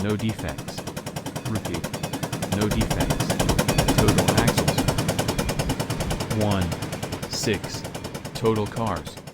no defects. Repeat. No defects. Total axles. 1. 6. Total cars.